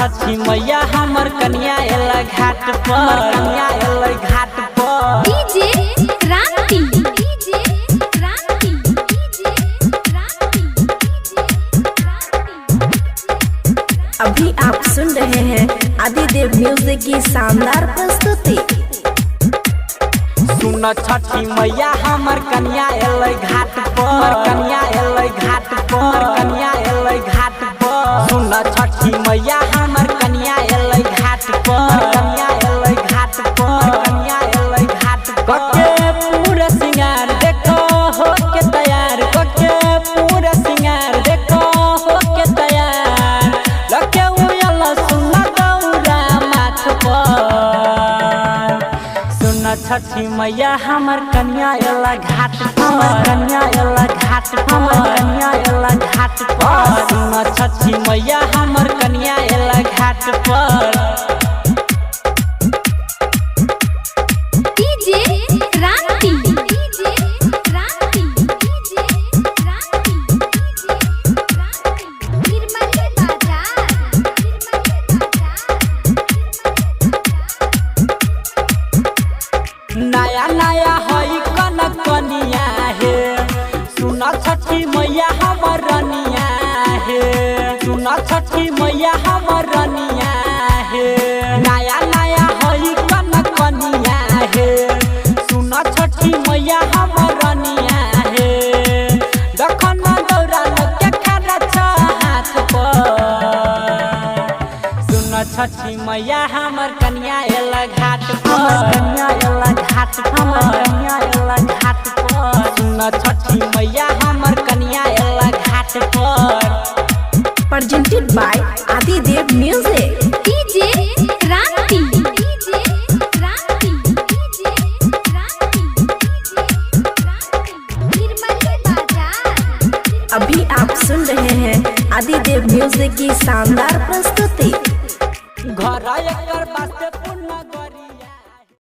छठी मैया हमर कन्या एला घाट पर, कन्या एला घाट पर। DJ Kranti, DJ Kranti, DJ क्रांति। अभी आप सुन रहे हैं आदिदेव म्यूजिक की शानदार प्रस्तुति। सुन छठी मैया हमर कन्या एला घाट पर, कन्या एला घाट पर, कन्या एला घाट पर। सुन छठी मैया हमर कन्या एला घाट पर, कन्या एला घाट पर, कन्या एला घाट पर। के पूरा सिंगार देखो हो के तैयार, के पूरा सिंगार देखो हो के तैयार। लके उयला सुन दौरा माथ पर। सुन छठी मैया हमर कन्या एला घाट पर, कन्या एला घाट पर, कन्या एला घाट पर। सुन छठी मैया हमर कन्या एला घाट पर। DJ Kranti, DJ Kranti, DJ Kranti, DJ Kranti. Nirmali बाजार, निर्मली बाजार। नया नया हई कनक कनिया हे, सुन छठी मैया हमर रनिया हे, सुन छठी मैया हमर रनिया हे। नया नया हई कनक कनिया हे, सुन छठी मैया हमर रनिया हे। दखन दौरा के खाना छ हाथ पर। सुन छठी मैया हमर कन्या एला घाट पर, कन्या एला घाट पर, कन्या एला घाट पर। सुन छठी मैया हमर कन्या एला घाट पर। Presented by Adidev music. DJ Kranti, DJ Kranti, DJ Kranti, DJ Kranti. Nirmali बाजार। अभी आप सुन रहे हैं आदिदेव म्यूजिक की शानदार प्रस्तुति। घर एकर वास्ते पूर्ण